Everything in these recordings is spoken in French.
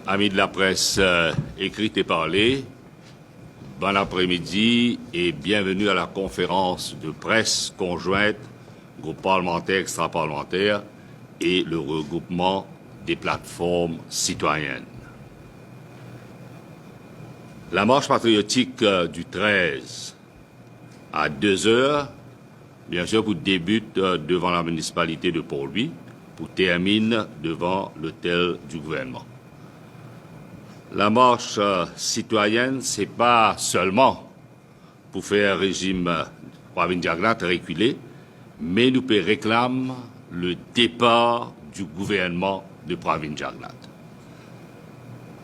Amis de la presse écrite et parlée, bon après-midi et bienvenue à la conférence de presse conjointe, groupe parlementaire, extra-parlementaire et le regroupement des plateformes citoyennes. La marche patriotique du 13 à 2 heures, bien sûr, pour débute devant la municipalité de Port-Louis, pour termine devant l'hôtel du gouvernement. La marche citoyenne, c'est pas seulement pour faire un régime Pravin Jagnat reculé, mais nous réclamons le départ du gouvernement de Pravin Jagnat.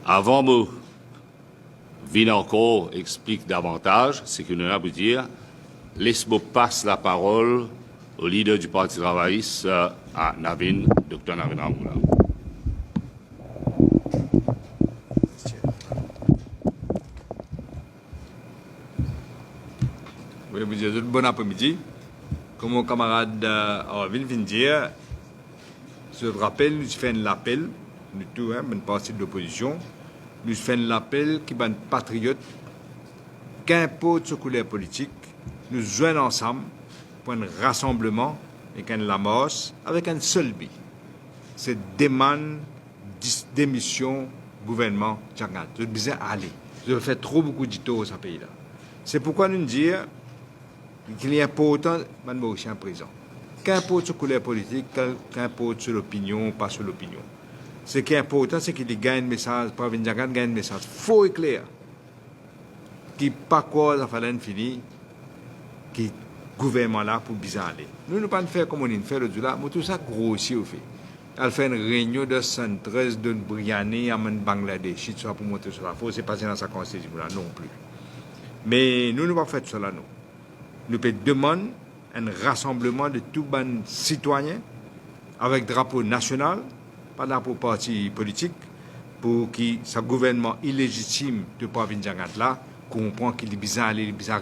Avant de venir encore explique davantage, c'est que nous avons à dire, laisse-moi passer la parole au leader du Parti travailliste, à Navin, Dr Navin Amoula. Oui, vous dites bon après-midi. Comme mon camarade Arvin vient de dire, je rappelle, nous faisons l'appel, nous tous, une partie de l'opposition, nous faisons l'appel qui est un patriote, qu'importe ce couleur politique, nous joignons ensemble pour un rassemblement avec un Lamos, avec un seul but. C'est demande démission gouvernement Jagnat. Je disais aller. Je fais trop beaucoup de tours dans ce pays-là. C'est pourquoi nous disons qu'il est important de Mauricien présent. Qu'importe ce couleur politique, qu'importe sur l'opinion, pas sur l'opinion. Ce qui est important, c'est qu'il gagne un message, Pravin Jagnat gagne un message faux et clair, qui pas quoi ça fallait finir, qui gouvernement là pour bien aller. Nous ne pas faire comme on fait le là, mais tout ça grossit au fait. Elle fait une réunion de 113 de Briani à Bangladesh, soit pour monter sur la fausse, c'est passé dans sa constitution là non plus. Mais nous ne pas faire cela non. Nous peut demander un rassemblement de tous les citoyens avec drapeau national, pas drapeau parti politique, pour que ce gouvernement illégitime de Pravin Jagnat là comprend qu'il est bizarre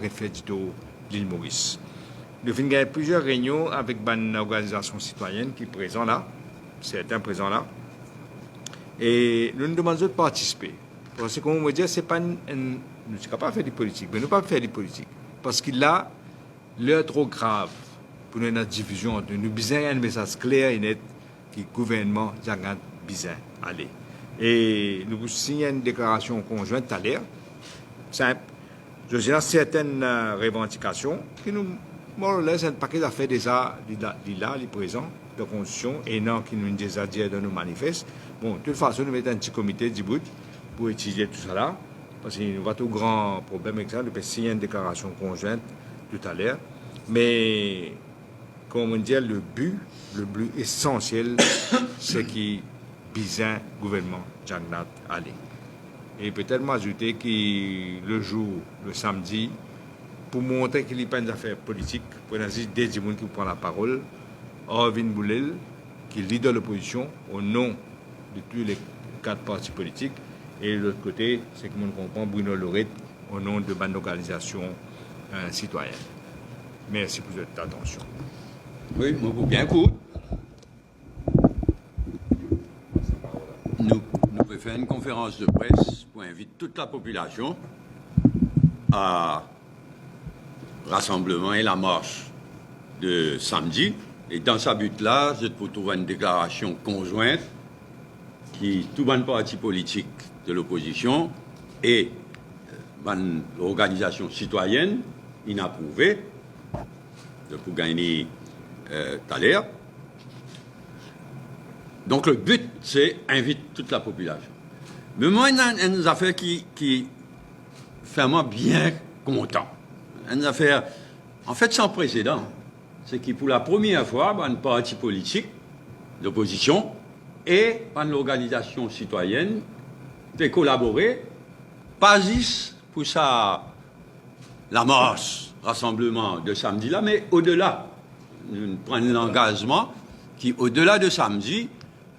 refaire du tout l'île Maurice. Nous avons gagné plusieurs réunions avec une organisation citoyenne qui est présente là, certains présents là, et nous nous demandons de participer. Parce que, comme on me dit, c'est pas nous ne sommes pas faire du politique, mais nous ne pas faire du politique. Parce qu'il a l'heure trop grave pour notre diffusion. Nous besoin un message clair et net que le gouvernement Jagnat besoin aller. Et nous signons une déclaration conjointe à l'air, simple. Je sais certaines revendications qui nous laissent un paquet d'affaires déjà là, les présents de constitution et non qui nous déjà dit de nos manifestes. Bon, de toute façon, nous mettons un petit comité d'Ibout pour étudier tout ça là, parce qu'il y a tout grand problème avec ça. Nous pouvons signer une déclaration conjointe tout à l'heure. Mais, comme on dit, le but essentiel, c'est qu'il besoin le gouvernement Jagnat aller. Et peut-être m'ajouter que le jour, le samedi, pour montrer qu'il n'y a pas d'affaires politiques, pour ainsi des gens qui prennent la parole, Arvin Boulel, qui est leader de l'opposition, au nom de tous les 4 partis politiques, et de l'autre côté, c'est que on comprend Bruno Lorette, au nom de une organisation citoyenne. Merci pour votre attention. Oui, moi, vous bien écoute. Nous pouvons faire une conférence de presse pour inviter toute la population à rassemblement et la marche de samedi. Et dans ce but-là, je peux trouver une déclaration conjointe qui tout le parti politique de l'opposition et l'organisation citoyenne inapprouvée pour gagner tout à l'heure. Donc le but, c'est inviter toute la population. Mais moi, il y a une affaire qui fait moi bien content. Une affaire, en fait, sans précédent. C'est que pour la première fois, un parti politique d'opposition et une organisation citoyenne peut collaborer, pas juste pour ça, la marche, rassemblement de samedi là, mais au-delà. Nous prenons l'engagement qui, au-delà de samedi,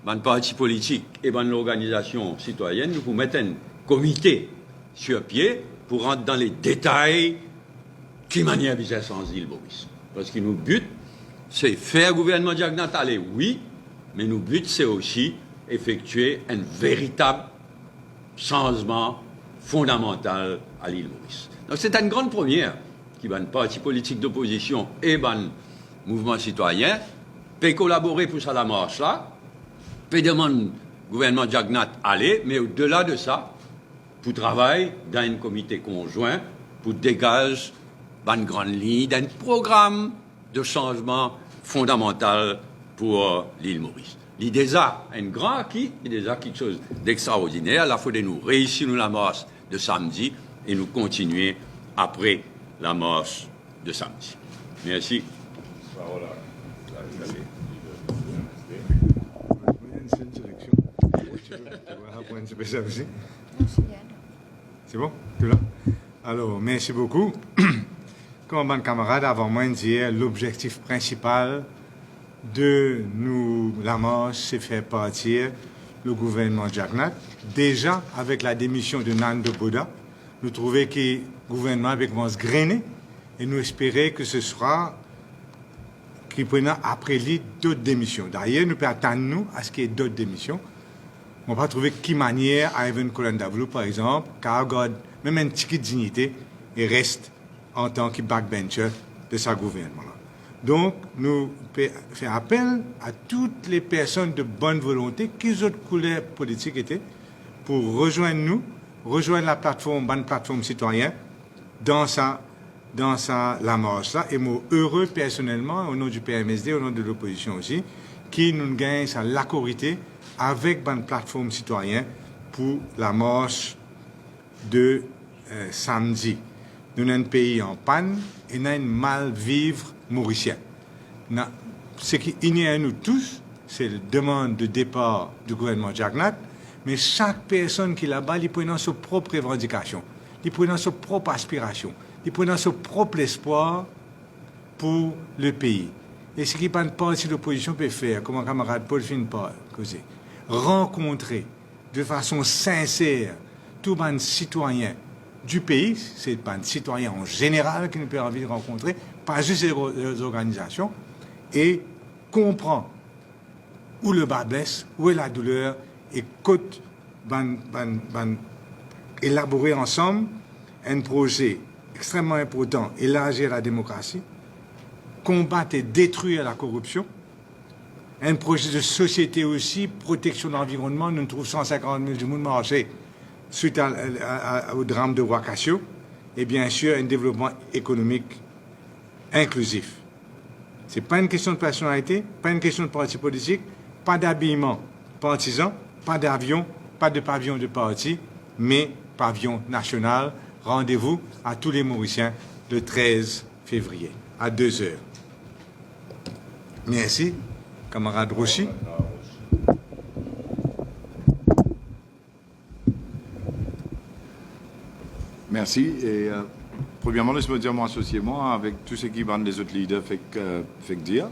un parti politique et une organisation citoyenne, nous mettons un comité sur pied pour rentrer dans les détails qui manière business sans île Maurice. Parce que notre but, c'est faire gouvernement Jagnat aller, oui, mais notre but, c'est aussi effectuer une véritable changement fondamental à l'île Maurice. Donc c'est une grande première qui va un parti politique d'opposition et un mouvement citoyen peut collaborer pour ça la marche là, peut demander au gouvernement Jagnat aller, mais au-delà de ça, pour travailler dans un comité conjoint pour dégager une grande ligne d'un programme de changement fondamental pour l'île Maurice. L'idée déjà un grand acquis, il déjà quelque chose d'extraordinaire. La fois de nous réussir la marche de samedi et nous continuer après la marche de samedi. Merci. C'est bon? Tout là? Alors, merci beaucoup. Comme mon camarade avant moi disait, l'objectif principal de nous, la marche, c'est faire partir le gouvernement Jagnat. Déjà, avec la démission de Nando Boda, nous trouvons que le gouvernement avait commencé à grainer et nous espérons que ce sera qui prenne après lui d'autres démissions. D'ailleurs, nous pouvons attendre à ce qu'il y ait d'autres démissions. On va trouver qui manière Ivan Kolandavlou, par exemple, car garde même une petite dignité et reste en tant que backbencher de sa gouvernement. Donc, nous faisons appel à toutes les personnes de bonne volonté, qui autres couleurs politiques étaient, pour rejoindre nous, rejoindre la plateforme, bonne plateforme citoyenne, dans la marche là. Et moi, heureux personnellement, au nom du PMSD, au nom de l'opposition aussi, qui nous gagne sa l'accorité avec une plateforme citoyenne pour la marche de samedi. Nous avons un pays en panne et nous avons un mal-vivre mauricien. Ce qui unit nous tous, c'est la demande de départ du gouvernement Jagnat, mais chaque personne qui est là-bas, il prend sa propre revendication, il prend sa propre aspiration, il prend son propre espoir pour le pays. Et ce qui une partie de l'opposition peut faire, comme mon camarade Paul Finpar, rencontrer de façon sincère tous les citoyens du pays, c'est les citoyens en général qui nous peuvent envie de rencontrer, pas juste les organisations, et comprendre où le bas blesse, où est la douleur, et élaborer ensemble un projet extrêmement important, élargir la démocratie, combattre et détruire la corruption, un projet de société aussi, protection de l'environnement. Nous trouvons 150 000 du monde marché suite au drame de Wakasio, et bien sûr un développement économique inclusif. Ce n'est pas une question de personnalité, pas une question de parti politique, pas d'habillement partisan, pas d'avion, pas de pavillon de parti, mais pavillon national. Rendez-vous à tous les Mauriciens le 13 février à 2 heures. Merci, camarade Rochi. Merci. Et premièrement, laisse-moi dire mon associement avec tous ceux qui vendent les autres leaders fait dire.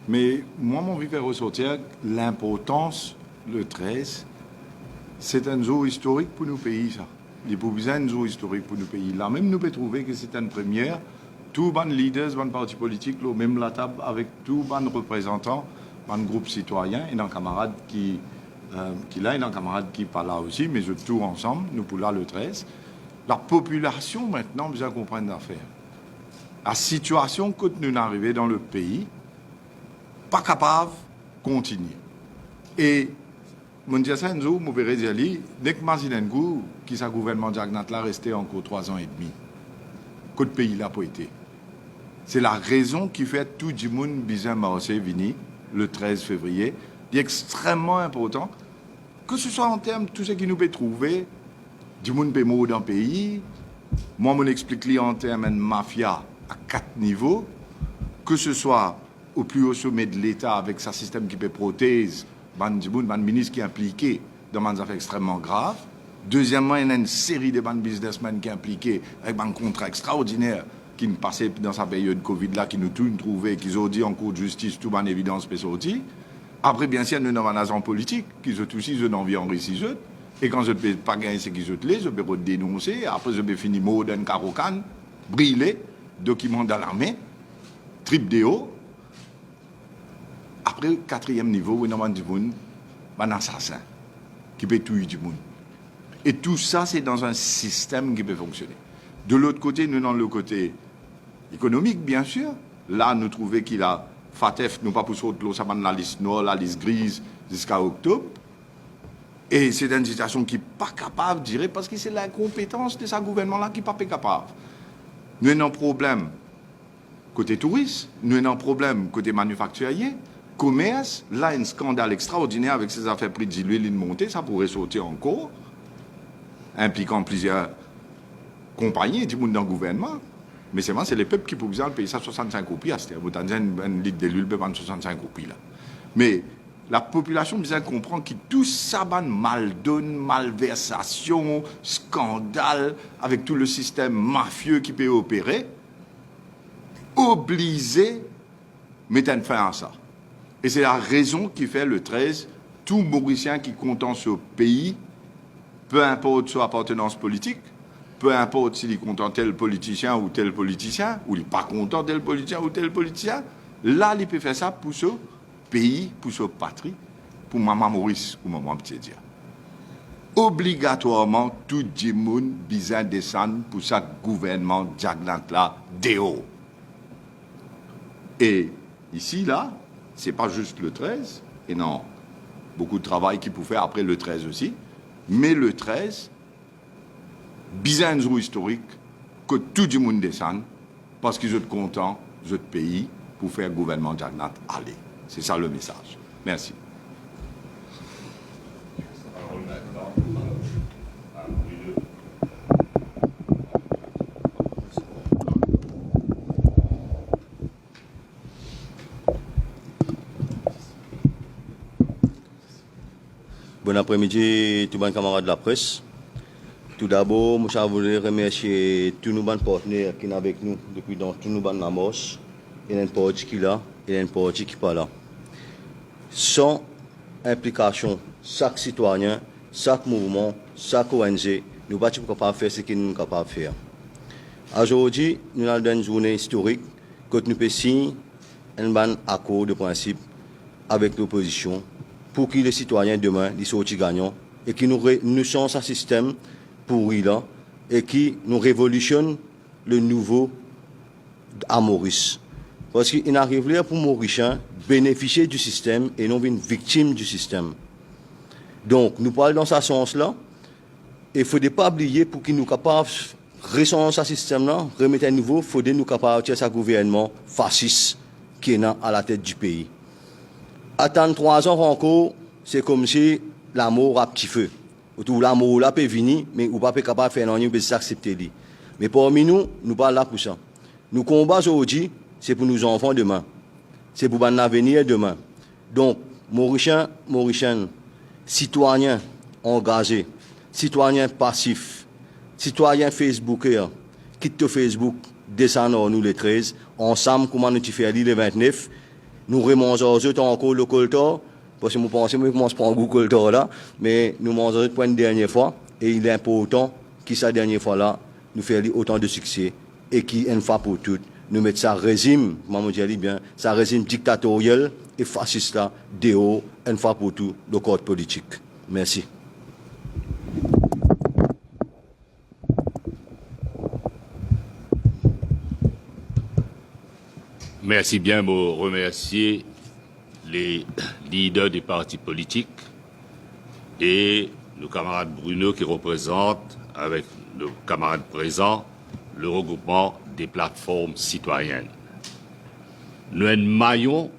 Mais moi, mon envie de faire ressortir l'importance, le 13, c'est un zoo historique pour nos pays, ça. Il faut besoin d'un zoo historique pour nos pays. Là même, nous pouvons trouver que c'est une première. Tous les leaders, les partis politiques, même la table avec tous les représentants, les groupes citoyens et nos camarades qui là et nos camarades qui parlent là aussi, mais tous ensemble, nous pour là le 13. La population, maintenant, besoin de comprendre l'affaire. La situation que nous arrivons dans le pays, pas capable de continuer. Et, mon Dieu, c'est un jour, je vais dire, dès que Mazinengou, qui est le gouvernement Jagnat, là, resté encore 3 ans et demi, que le pays n'a pas été. C'est la raison qui fait tout le monde besoin de marcher venir le 13 février. C'est extrêmement important, que ce soit en termes de tout ce qui nous peut trouver, du monde peut mourir dans le pays. Moi, je m'explique en termes de mafia à 4 niveaux, que ce soit au plus haut sommet de l'État avec sa système qui peut protéger le ministre qui est impliqué dans des affaires extrêmement graves. Deuxièmement, il y a une série de businessmen qui sont impliqués avec un contrat extraordinaire qui nous passait dans sa période Covid-là, qui nous tout trouvé, qui ont dit en cours de justice, tout en évidence peut sortir. Après, bien sûr, nous avons un agent politique qui ont aussi une envie enrichissante. Et quand je ne peux pas gagner ce qu'ils ont je peux dénoncer. Après, je peux finir mot d'un carocan, brûler, document dans l'armée, trip déo. Après, 4e niveau, nous avons un assassin qui peut tuer du monde. Et tout ça, c'est dans un système qui peut fonctionner. De l'autre côté, nous, dans le côté économique, bien sûr, là, nous trouvons qu'il a FATF, nous pas pour ça la liste noire, la liste grise, jusqu'à octobre. Et c'est une situation qui n'est pas capable, je dirais, parce que c'est l'incompétence de ce gouvernement-là qui n'est pas capable. Nous avons un problème côté touriste, nous avons un problème côté manufacturier, commerce, là, un scandale extraordinaire avec ces affaires prix de l'huile montée, ça pourrait sortir encore, impliquant plusieurs compagnies, du monde dans le gouvernement. Mais c'est les peuples qui, pour exemple, payent ça 65 roupies. C'est-à-dire, vous avez un litre de l'huile, peut vendre 65 roupies. Là. Mais la population besoin comprendre que tout ça, mal-donne, malversation, scandale, avec tout le système mafieux qui peut opérer, obligé mettre une fin à ça. Et c'est la raison qui fait le 13, tout Mauricien qui compte dans ce pays, peu importe son appartenance politique, peu importe s'il est content tel politicien, ou il n'est pas content tel politicien ou tel politicien, là, il peut faire ça pour ce pays, pour ce patrie, pour maman Maurice ou maman Petit-Dia. Obligatoirement, tout le monde besoin descendre pour ce gouvernement diagnant-là, déo. Et ici, là, ce n'est pas juste le 13, et non, beaucoup de travail qu'il faut faire après le 13 aussi, mais le 13, bizarre historique que tout le monde descende parce qu'ils sont contents, de pays, pour faire le gouvernement Jagnat aller. C'est ça le message. Merci. Bon après-midi, tous les camarades de la presse. Tout d'abord, je voudrais remercier tous nos partenaires qui sont avec nous depuis dans tous nos Namos. Il y a une partie qui est là, il y a une partie qui n'est pas là. Sans implication, chaque citoyen, chaque mouvement, chaque ONG, nous ne sommes pas capables de faire ce que nous sommes capables de faire. Aujourd'hui, nous avons une journée historique que nous pouvons signer un accord de principe avec l'opposition pour que les citoyens demain soient gagnants et que nous changeons un système pourri là et qui nous révolutionne le nouveau à Maurice. Parce qu'il arrive là pour Mauriciens bénéficier du système et non une victime du système. Donc, nous parlons dans ce sens-là. Et il ne faut pas oublier pour qu'ils nous capables de rechanger ce système-là, remettre un nouveau, il faut nous capables de ce gouvernement fasciste qui est à la tête du pays. Attendre 3 ans encore, c'est comme si l'amour a petit feu. L'amour là peut venir, mais on ne peut pas capable de faire rien, on peut s'accepter. Mais parmi nous, nous parlons là pour ça. Nous combattons aujourd'hui, c'est pour nos enfants demain. C'est pour notre avenir demain. Donc, Mauriciens, citoyens engagés, citoyens passifs, citoyens Facebookers, quitte Facebook, descendons nous les 13, ensemble, comment nous faisons le 29, nous remangeons encore le coltor, parce que nous pensons que nous prendre le coltor là, mais nous mangeons pour une dernière fois, et il est important que cette dernière fois là, nous fassions autant de succès, et qu'une fois pour toutes, nous mettons ça régime, maman dit bien, ça régime dictatorial et fasciste là, déo, une fois pour tout, le code politique. Merci. Merci bien, vous remercier les leaders des partis politiques et nos camarades Bruno qui représentent, avec nos camarades présents, le regroupement des plateformes citoyennes. Nous sommes maillons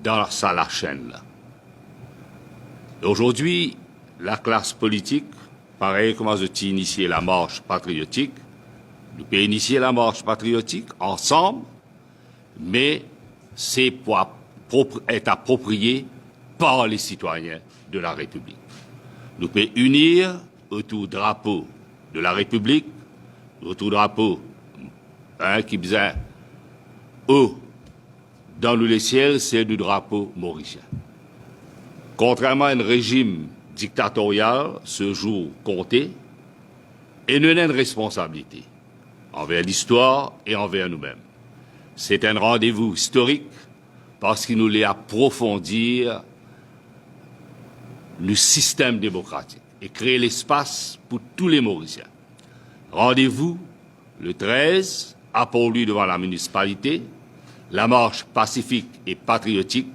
dans la chaîne. Aujourd'hui, la classe politique, pareil comment je t'ai initié la marche patriotique, nous pouvons initier la marche patriotique ensemble, mais c'est pour être approprié par les citoyens de la République. Nous pouvons unir autour du drapeau de la République, autour du drapeau qui besoin haut dans le ciel, c'est du drapeau mauricien. Contrairement à un régime dictatorial, ce jour compté, et nous avons une responsabilité envers l'histoire et envers nous-mêmes. C'est un rendez-vous historique parce qu'il nous l'est approfondir le système démocratique et créer l'espace pour tous les Mauriciens. Rendez-vous le 13 à Port-Louis devant la municipalité, la marche pacifique et patriotique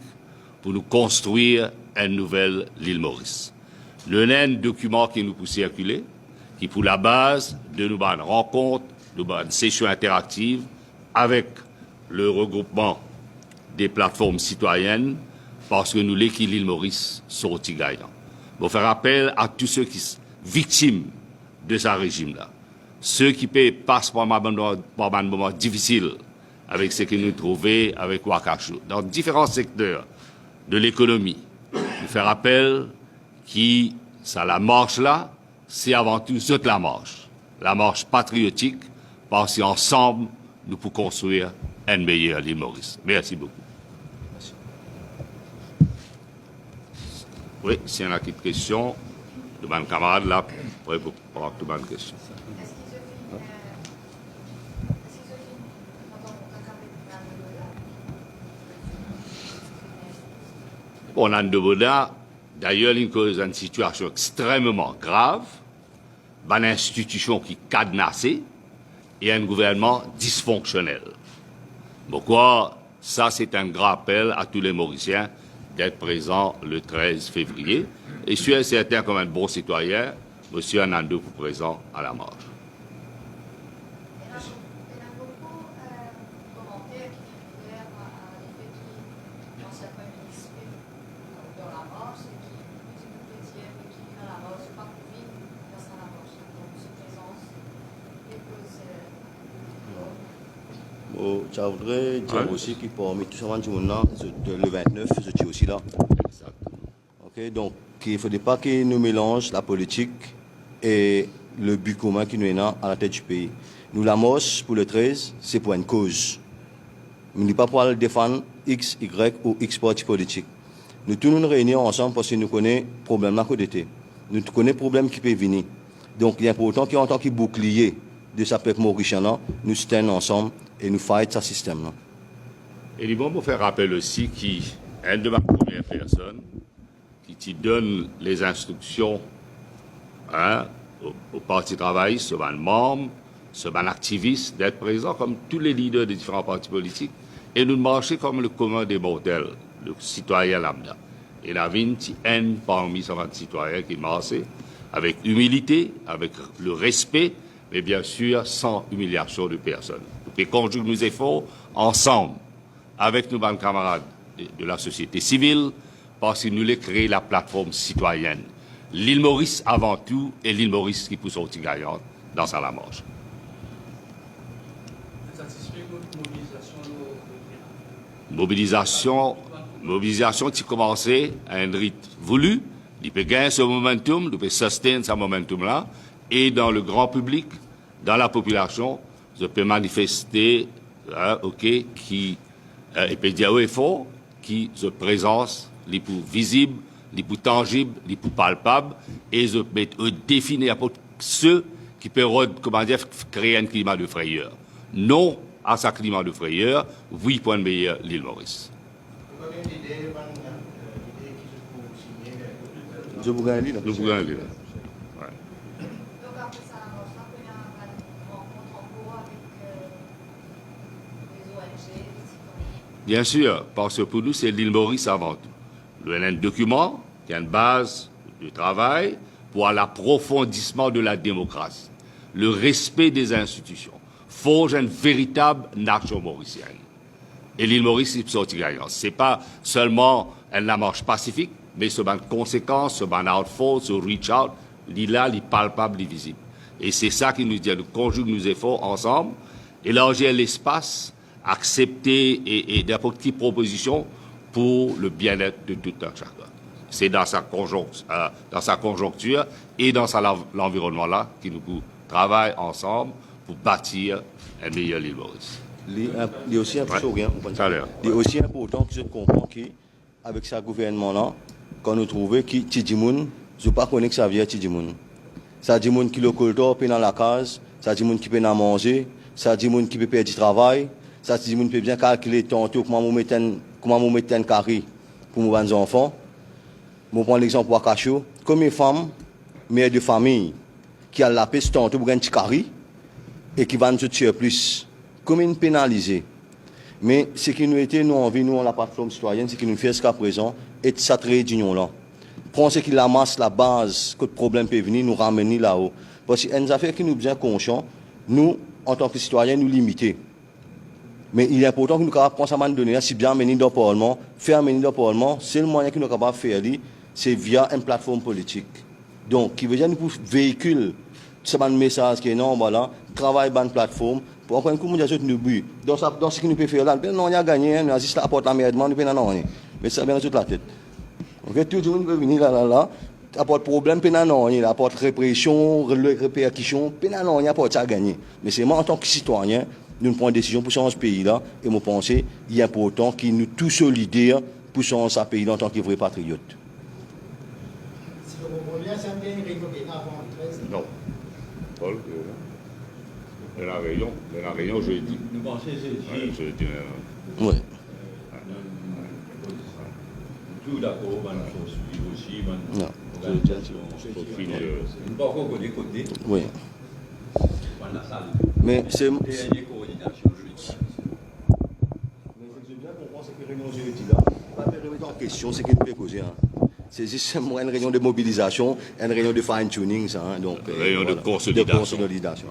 pour nous construire une nouvelle l'île Maurice. Le nain document qui nous peut circuler, qui pour la base de nos bonnes rencontres, de bonnes sessions interactives avec le regroupement des plateformes citoyennes, parce que nous, l'équipe l'île Maurice, sortis gagnants. Pour faire appel à tous ceux qui sont victimes de ce régime-là, ceux qui passent par un moment difficile avec ce que nous trouvons avec Wakasho, dans différents secteurs de l'économie, nous faire appel qui, ça la marche là, c'est avant tout toute la marche patriotique, parce qu'ensemble, nous pouvons construire une meilleure l'île Maurice. Merci beaucoup. Oui, s'il y en a qui questions, de mes camarades là, prêt pour prendre toutes les questions. On a d'ailleurs une situation extrêmement grave, une institution qui est cadenassée et un gouvernement dysfonctionnel. Pourquoi ça, c'est un grand appel à tous les Mauriciens d'être présents le 13 février. Et je suis certain, comme un bon citoyen, M. Anando pour présent à la marche. Il y a beaucoup de commentaires qui réfèrent à l'effet qui, dans certains municipaux, dans la marche, et qui, qui dans la marche, pas Covid, dans la marche. Donc, cette présence dépose. Je voudrais dire aussi qu'il parmi tout ça, le 29, je suis aussi là. Exact. Okay, donc, il ne faudrait pas que nous mélange la politique et le but commun qui nous est là à la tête du pays. Nous, la marche pour le 13, c'est pour une cause. Nous ne pas pour aller défendre X, Y ou X parti politique. Nous tous nous réunissons ensemble parce que nous connaissons le problème à côté. Nous connaissons le problème qui peut venir. Donc, il est important qu'en tant que bouclier de sa peuple mauricien, nous sommes ensemble et nous faisons ce système. Là. Et il est bon pour faire rappel aussi qu'une de ma première personne qui donne les instructions au Parti travailliste, ce ban membre, ce ban activiste, d'être présent comme tous les leaders des différents partis politiques et nous marcher comme le commun des mortels, le citoyen lambda. Et la vie, un parmi ces citoyens qui marchaient avec humilité, avec le respect, mais bien sûr sans humiliation de personne. Nous conjuguons nos efforts ensemble avec nos camarades de la société civile parce que nous voulons créer la plateforme citoyenne. L'île Maurice avant tout et l'île Maurice qui pousse au petit gagnant dans sa la marche. Mobilisation qui commençait à un rythme voulu, il peut gagner ce momentum, il peut soutenir ce momentum-là, et dans le grand public, dans la population, je peux manifester, qui peut dire haut et fort, qui se présence, les plus visibles, les plus tangibles, les plus palpables, et je peux définir pour ceux qui peuvent, créer un climat de frayeur. Non à ce climat de frayeur, oui pour une meilleure l'île Maurice. Je vous gagne là. Nous pouvons aller là. Donc, après ça, la marche, il y a une rencontre en cours avec les ONG, les citoyens. Bien sûr, parce que pour nous, c'est l'île Maurice avant tout. Nous avons un document qui a une base de travail pour l'approfondissement de la démocratie, le respect des institutions, forge une véritable nation mauricienne. Et l'île Maurice, c'est sorti gagnant. Ce n'est pas seulement une marche pacifique, mais ce ban conséquence, ce ban outfall, ce reach out, l'île là, l'île palpable, l'île visible. Et c'est ça qui nous dit, nous conjuguons nos efforts ensemble, élargir l'espace, accepter et d'apporter des propositions pour le bien-être de tout un chacun. C'est dans sa conjoncture et dans l'environnement-là que nous travaillons ensemble pour bâtir un meilleur l'île Maurice. Il est aussi important, il est aussi important que je comprends qu'avec ce gouvernement-là, quand nous trouvons que Tidimoun, je ne sais pas que ça vient Tidimoun. Ça dit moun qui le culture peut dans la case, ça dit moun qui peut manger, ça dit moun qui peut perdre du travail, ça dit moun qui peut bien calculer tantôt comment vous mettez un carré pour nos enfants. Je prends l'exemple de Wakacho. Comme une femme, mère de famille, qui a la peste tantôt pour un petit carré et qui va nous tuer plus. Comme une pénalisée. Mais ce qui nous était, nous envie, nous, la plateforme citoyenne, ce qui nous fait jusqu'à présent, est de cette réunion-là. Prendre ce qui amasse la base, que le problème peut venir, nous ramener là-haut. Parce qu'il y a une affaire qui nous bien conscients, nous, en tant que citoyens, nous limiter. Mais il est important que nous prenions ça à donner, si bien mener dans le Parlement, faire mener dans le Parlement, c'est le moyen que nous sommes capables de faire, c'est via une plateforme politique. Donc, qui veut dire nous véhiculer ce message qui est non, voilà, travail dans une plateforme, pour encore un coup, nous avons but. Dans ce que nous pouvons faire là, nous avons gagné, nous avons juste apporté la merde, nous avons gagné. Mais ça vient dans toute la tête. Ok, tout le monde peut venir là, apporte problème, il apporte répression, répercussion, il apporte ça à gagner. Mais c'est moi, en tant que citoyen, nous prenons une décision pour changer ce pays-là, et je pense qu'il est important que nous tous solidaires pour changer ce pays-là en tant que vrais patriotes. Si je comprends bien, c'est bien une réunion qui est avant le 13. Non. Paul, la réunion jeudi. Nous pensons que c'est Ouais, jeudi. Oui. tout d'accord, on se suit aussi, on Non. Faut finir. ne pas encore connaître côté, Oui. on la salle. Mais c'est. Dernière coordination jeudi. Mais je bien comprendre ce que réunion jeudi là. Pas remettre en question ce qu'il peut causer. C'est juste une réunion de mobilisation, une réunion de fine-tuning, ça. Hein, donc, Réunion de voilà. consolidation. De consolidation.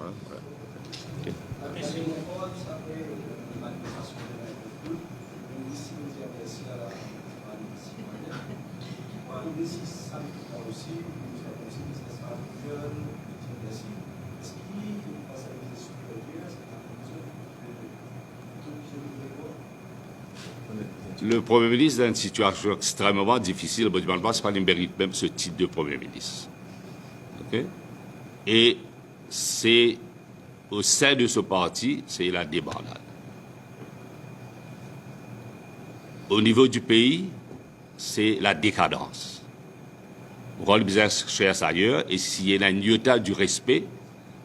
Le Premier ministre, dans une situation extrêmement difficile, je ne pense pas qu'il mérite même ce titre de Premier ministre. Okay? Et c'est au sein de ce parti, c'est la débandade. Au niveau du pays, c'est la décadence. On va le business cherche ailleurs, et s'il y a un iota du respect,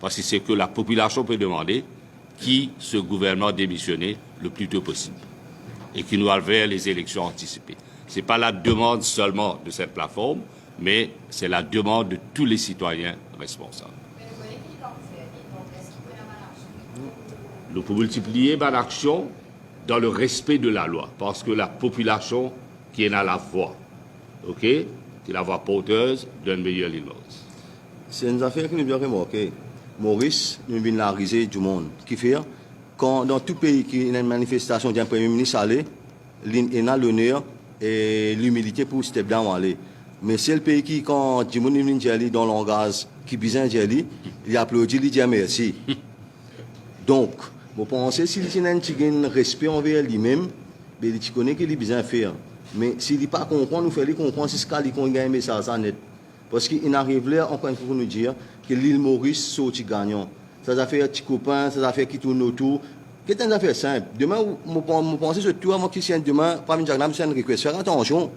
parce que c'est que la population peut demander qui ce gouvernement démissionner le plus tôt possible et qui nous va vers les élections anticipées. Ce n'est pas la demande seulement de cette plateforme, mais c'est la demande de tous les citoyens responsables. Mais vous voyez qui l'en fait, donc est-ce qu'il peut y avoir l'action? Nous pouvons multiplier l'action dans le respect de la loi, parce que la population qui est dans la voie, ok, qui est la voie porteuse d'une meilleure Limoges. C'est une affaire que nous devons remarquer. Maurice, nous venons la risée du monde. Qui fait, quand dans tout pays qui y a une manifestation d'un Premier ministre aller, il a l'honneur et l'humilité pour step down aller. Mais c'est le pays qui, quand du monde vient dans le langage, qui besoin d'y il applaudit, il dit merci. Donc, vous pensez, s'il y a un respect envers lui-même, il connaît qu'il a besoin de faire. Mais s'il n'est pas comprendre, nous faisons comprendre c'est ce qu'il a un message net. Parce qu'il arrive là, encore une fois, pour nous dire que l'île Maurice sorti gagnant. Ça a fait un petit copain, ça a fait qui tourne autour. C'est une affaire simple. Demain, vous pensez sur tout, avant qu'il sienne demain, pas une diagramme, c'est une request. Faire attention.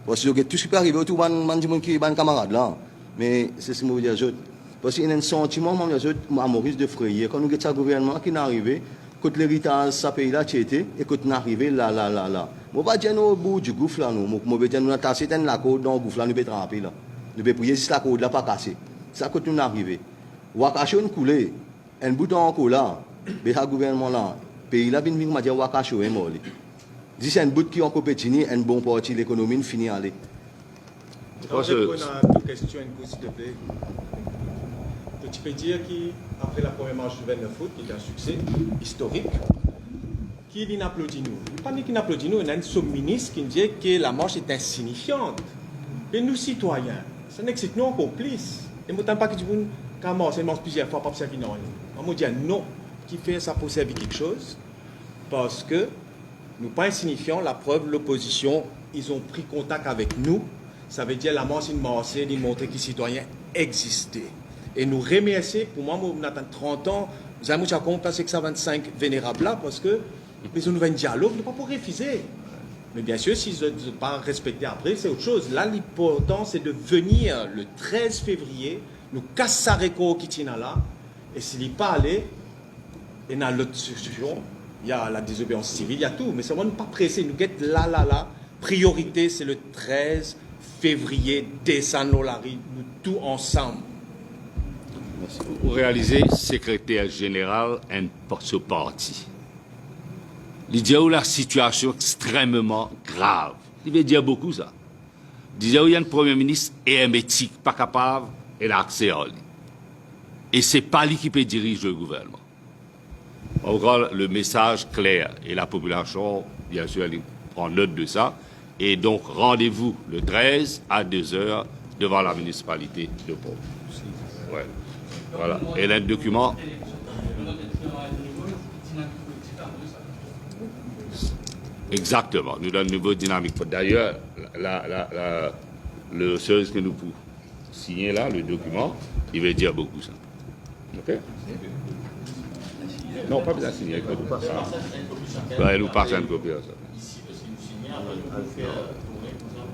Parce que tout ce qui peut arriver autour, il y a un camarade là. Mais c'est ce que je veux dire. Parce qu'il y a un sentiment, à Maurice, de frayer. Quand nous avons ce gouvernement qui est arrivé, quand l'héritage de ce pays-là, et quand on est arrivé là. Je ne vais pas dire au bout du gouffre là, nous. Je vais dire nous tasser la côte dans le gouffre là, nous pouvons tremper là. Nous pouvons prier si la côte là pas cassée. C'est ça quand nous est arrivé. Wakacho nous coulé, un bout encore là, mais ce gouvernement là, le pays là, il va dire Wakacho est mort. Si c'est un bout qui est encore petit, un bon parti, l'économie finit à aller. Je vais répondre à deux questions, s'il te plaît. Tu peux dire qu'après la première marche du 29 août, qui est un succès historique, qui n'applaudit nous? Pas qu'il n'applaudit nous, il y a un sous-ministre qui dit que la marche est insignifiante. Mais nous, citoyens, ça n'excite nous encore plus. Et je ne pas que tu veux qu'à mort, c'est plusieurs fois, pas servir non. On me dit non, qui fait ça pour servir quelque chose, parce que nous pas insignifiants, la preuve, l'opposition, ils ont pris contact avec nous. Ça veut dire la mort, c'est une mort, c'est de montrer que les citoyens existaient. Et nous remercier, pour moi, on attend 30 ans, nous avons déjà compris que ça 25 vénérables là, parce que nous avons un dialogue, nous ne pas pour refuser. Mais bien sûr, s'ils ne sont pas respectés après, c'est autre chose. Là, l'important, c'est de venir le 13 février, nous casser Réco qui tient là, et s'il n'est pas allé, et dans l'autre situation, il y a la désobéissance civile, il y a tout, mais c'est vraiment pas pressé, nous guette là. Priorité, c'est le 13 février, décembre, nous tous ensemble. Vous réalisez, secrétaire général, ce parti. Il dit où la situation extrêmement grave. Il veut dire beaucoup ça. Il dit où il y a un premier ministre hermétique, pas capable, et l'accès à lui. Et c'est pas lui qui peut diriger le gouvernement. Encore le message clair, et la population, bien sûr, elle prend note de ça. Et donc, rendez-vous le 13 à 2h devant la municipalité de Pau. Ouais. Voilà. Et le document. Exactement. Nous donnons un nouveau dynamique. D'ailleurs, le seul que nous pouvons signer là, le document, il veut dire beaucoup ça. OK? Non, pas besoin de signer. Il nous passe ça. Il nous passe une copie. Ici, parce que nous signons, on va faire tourner comme ça.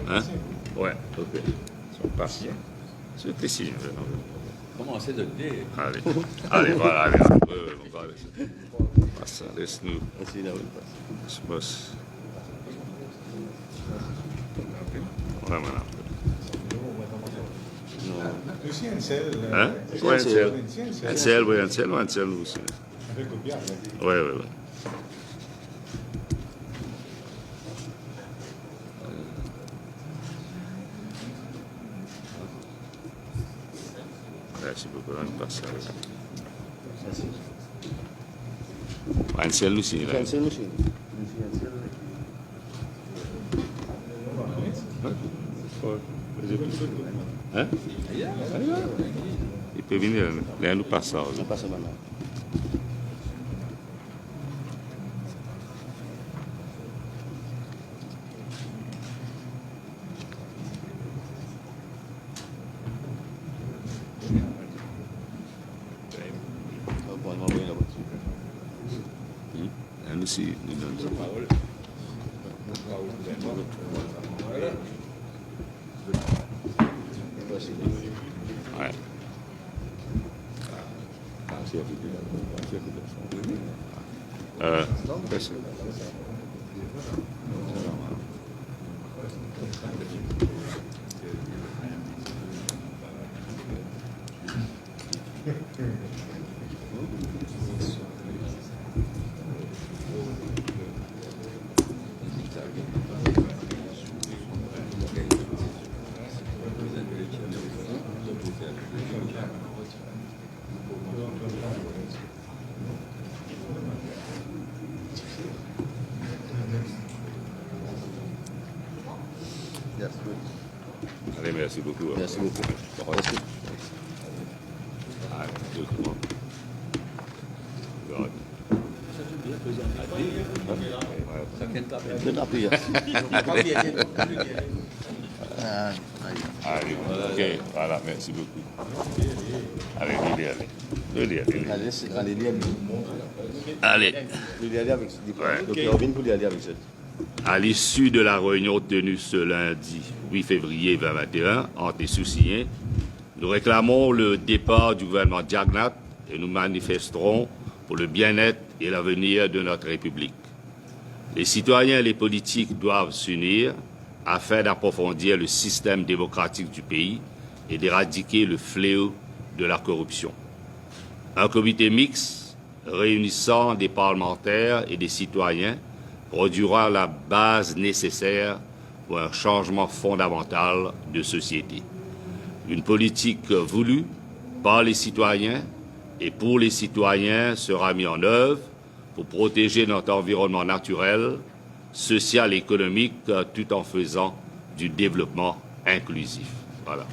Hein? Ouais, ok. Ils sont patients. C'est que si. Commencez de le dire. Allez, allez, voilà, allez. On va laisser. Passe, laisse-nous. Je passe. Ouais, voilà. Aussi un sel. Hein? Oui, un sel. Un sel, oui, un sel, ou un sel aussi. Avec le bière. Oui, oui, oui. Merci beaucoup, on passe ça. Un sel aussi, là. Un sel aussi. Hein? Il peut venir, là, nous passe ça. On passe maintenant. Nous aussi, nous donnons ça. Ouais. Merci. Allez, merci beaucoup. Merci beaucoup. Merci. Allez, document. God. Good afternoon. Allez, ok, voilà, merci beaucoup. Allez, allez. Allez, lire. Allez. Lire avec Ouais. Docteur Ovin pour lire avec ça. À l'issue de la réunion tenue ce lundi 8 février 2021 entre les sous-signés, nous réclamons le départ du gouvernement Jagnat et nous manifesterons pour le bien-être et l'avenir de notre République. Les citoyens et les politiques doivent s'unir afin d'approfondir le système démocratique du pays et d'éradiquer le fléau de la corruption. Un comité mixte réunissant des parlementaires et des citoyens produira la base nécessaire pour un changement fondamental de société. Une politique voulue par les citoyens et pour les citoyens sera mise en œuvre pour protéger notre environnement naturel, social et économique, tout en faisant du développement inclusif. Voilà.